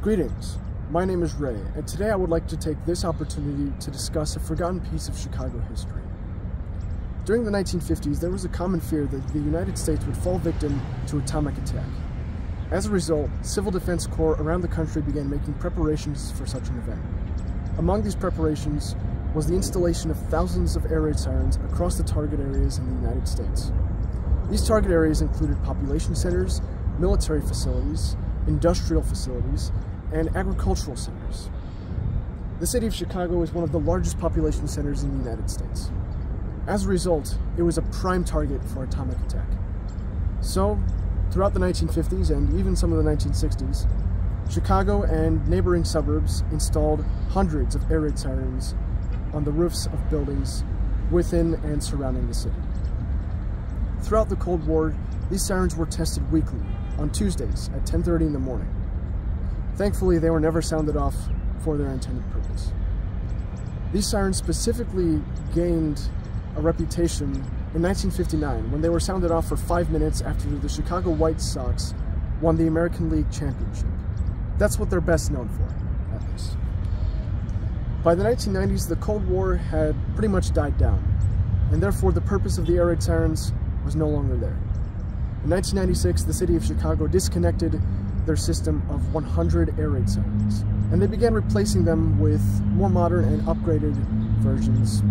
Greetings, my name is Ray, and today I would like to take this opportunity to discuss a forgotten piece of Chicago history. During the 1950s, there was a common fear that the United States would fall victim to atomic attack. As a result, civil defense corps around the country began making preparations for such an event. Among these preparations was the installation of thousands of air raid sirens across the target areas in the United States. These target areas included population centers, military facilities, industrial facilities, and agricultural centers. The city of Chicago is one of the largest population centers in the United States. As a result, it was a prime target for atomic attack. So, throughout the 1950s and even some of the 1960s, Chicago and neighboring suburbs installed hundreds of air raid sirens on the roofs of buildings within and surrounding the city. Throughout the Cold War, these sirens were tested weekly on Tuesdays at 10:30 in the morning. Thankfully, they were never sounded off for their intended purpose. These sirens specifically gained a reputation in 1959 when they were sounded off for 5 minutes after the Chicago White Sox won the American League Championship. That's what they're best known for, at least. By the 1990s, the Cold War had pretty much died down, and therefore the purpose of the air raid sirens was no longer there. In 1996, the city of Chicago disconnected their system of 100 air raid sirens, and they began replacing them with more modern and upgraded versions,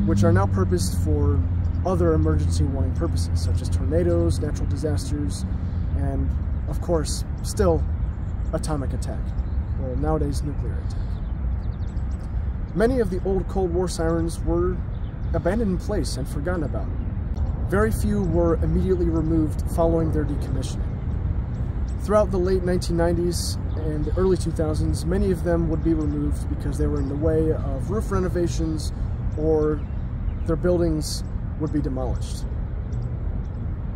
which are now purposed for other emergency warning purposes, such as tornadoes, natural disasters, and, of course, still atomic attack, or nowadays nuclear attack. Many of the old Cold War sirens were abandoned in place and forgotten about. Very few were immediately removed following their decommissioning. Throughout the late 1990s and the early 2000s, many of them would be removed because they were in the way of roof renovations or their buildings would be demolished.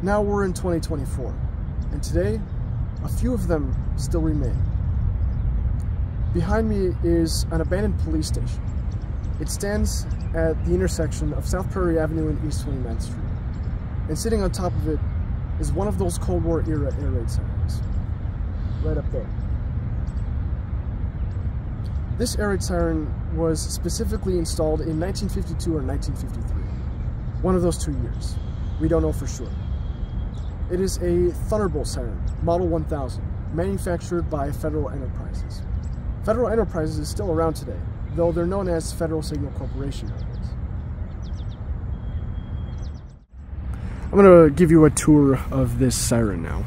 Now we're in 2024, and today, a few of them still remain. Behind me is an abandoned police station. It stands at the intersection of South Prairie Avenue and East 29th Street. And sitting on top of it is one of those Cold War era air raid sirens, right up there. This air raid siren was specifically installed in 1952 or 1953, one of those 2 years. We don't know for sure. It is a Thunderbolt siren, Model 1000, manufactured by Federal Enterprises. Federal Enterprises is still around today, though they're known as Federal Signal Corporation nowadays. I'm going to give you a tour of this siren now.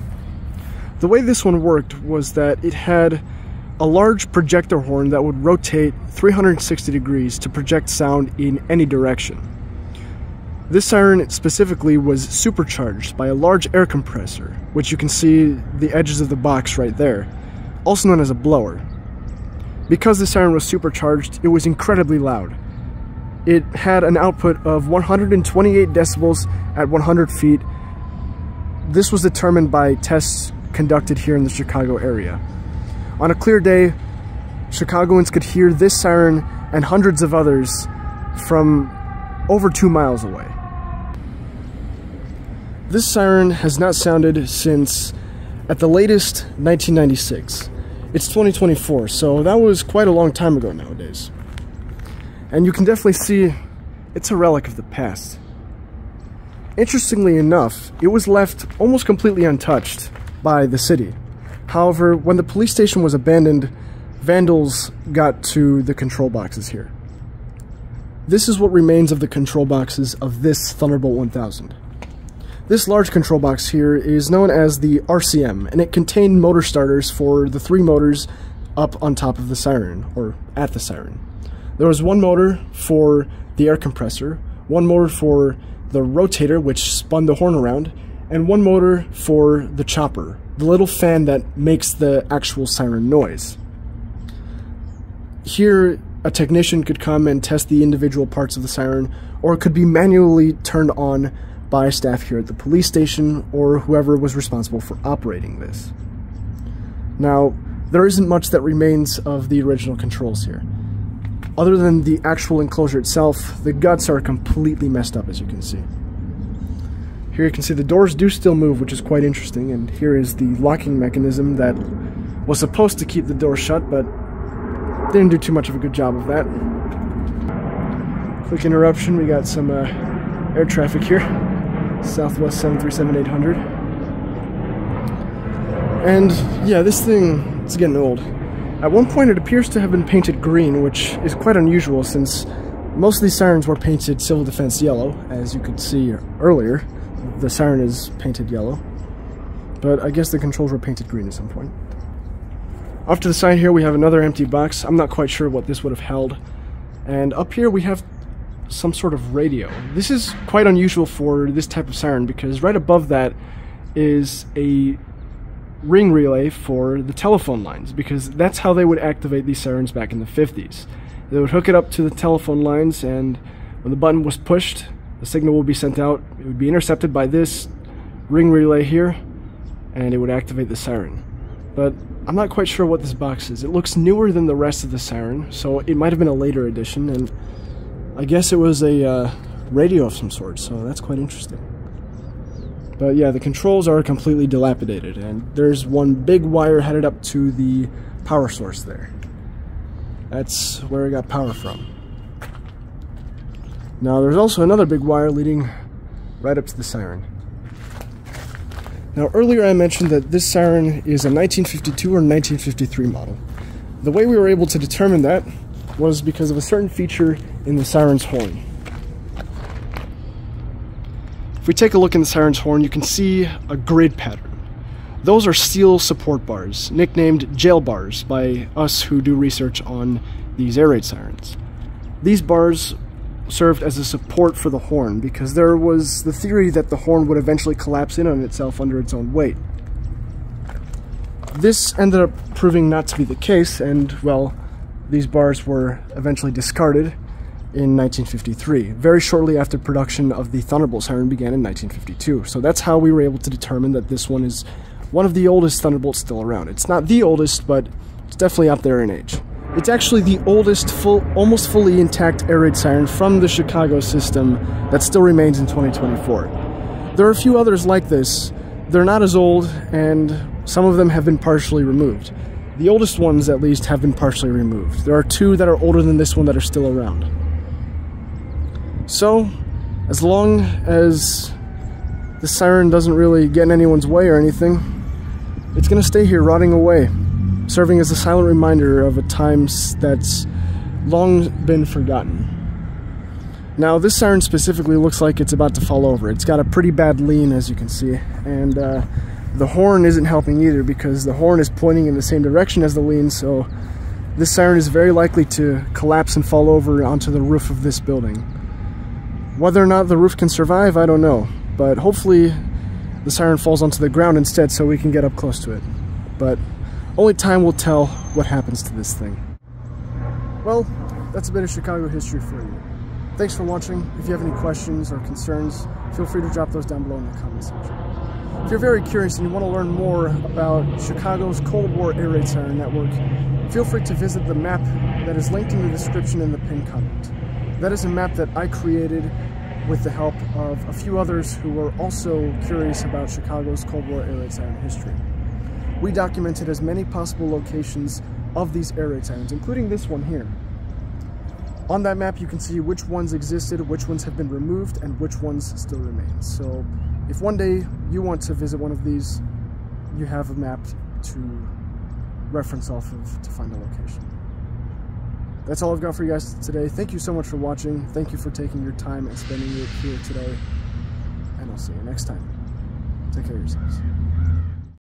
The way this one worked was that it had a large projector horn that would rotate 360 degrees to project sound in any direction. This siren specifically was supercharged by a large air compressor, which you can see the edges of the box right there, also known as a blower. Because the siren was supercharged, it was incredibly loud. It had an output of 128 decibels at 100 feet. This was determined by tests conducted here in the Chicago area. On a clear day, Chicagoans could hear this siren and hundreds of others from over 2 miles away. This siren has not sounded since, at the latest, 1996. It's 2024, so that was quite a long time ago nowadays. And you can definitely see it's a relic of the past. Interestingly enough, it was left almost completely untouched by the city. However, when the police station was abandoned, vandals got to the control boxes here. This is what remains of the control boxes of this Thunderbolt 1000. This large control box here is known as the RCM, and it contained motor starters for the 3 motors up on top of the siren, or at the siren. There was one motor for the air compressor, one motor for the rotator, which spun the horn around, and one motor for the chopper, the little fan that makes the actual siren noise. Here, a technician could come and test the individual parts of the siren, or it could be manually turned on by staff here at the police station or whoever was responsible for operating this. Now, there isn't much that remains of the original controls here. Other than the actual enclosure itself, the guts are completely messed up, as you can see. Here you can see the doors do still move, which is quite interesting, and here is the locking mechanism that was supposed to keep the door shut, but didn't do too much of a good job of that. Quick interruption, we got some air traffic here. Southwest 737-800. And yeah, this thing, it's getting old. At one point it appears to have been painted green, which is quite unusual since most of these sirens were painted civil defense yellow. As you could see earlier, the siren is painted yellow. But I guess the controls were painted green at some point. Off to the side here we have another empty box. I'm not quite sure what this would have held. And up here we have some sort of radio. This is quite unusual for this type of siren because right above that is a ring relay for the telephone lines, because that's how they would activate these sirens back in the 50s. They would hook it up to the telephone lines, and when the button was pushed, the signal would be sent out. It would be intercepted by this ring relay here, and it would activate the siren. But I'm not quite sure what this box is. It looks newer than the rest of the siren, so it might have been a later edition, and I guess it was a radio of some sort, so that's quite interesting. But yeah, the controls are completely dilapidated, and there's one big wire headed up to the power source there. That's where it got power from. Now there's also another big wire leading right up to the siren. Now earlier I mentioned that this siren is a 1952 or 1953 model. The way we were able to determine that was because of a certain feature in the siren's horn. If we take a look in the siren's horn, you can see a grid pattern. Those are steel support bars, nicknamed jail bars by us who do research on these air raid sirens. These bars served as a support for the horn because there was the theory that the horn would eventually collapse in on itself under its own weight. This ended up proving not to be the case, and well, these bars were eventually discarded in 1953, very shortly after production of the Thunderbolt siren began in 1952. So that's how we were able to determine that this one is one of the oldest Thunderbolts still around. It's not the oldest, but it's definitely up there in age. It's actually the oldest, almost fully intact air raid siren from the Chicago system that still remains in 2024. There are a few others like this. They're not as old, and some of them have been partially removed. The oldest ones, at least, have been partially removed. There are two that are older than this one that are still around. So, as long as the siren doesn't really get in anyone's way or anything, it's going to stay here rotting away, serving as a silent reminder of a time that's long been forgotten. Now, this siren specifically looks like it's about to fall over. It's got a pretty bad lean, as you can see, and the horn isn't helping either because the horn is pointing in the same direction as the lean, so this siren is very likely to collapse and fall over onto the roof of this building. Whether or not the roof can survive, I don't know, but hopefully the siren falls onto the ground instead so we can get up close to it. But only time will tell what happens to this thing. Well, that's a bit of Chicago history for you. Thanks for watching. If you have any questions or concerns, feel free to drop those down below in the comment section. If you're very curious and you want to learn more about Chicago's Cold War air raid siren network, feel free to visit the map that is linked in the description in the pinned comment. That is a map that I created with the help of a few others who were also curious about Chicago's Cold War air raid siren history. We documented as many possible locations of these air raid sirens, including this one here. On that map you can see which ones existed, which ones have been removed, and which ones still remain. So if one day you want to visit one of these, you have a map to reference off of to find a location. That's all I've got for you guys today. Thank you so much for watching. Thank you for taking your time and spending it here today. And I'll see you next time. Take care of yourselves.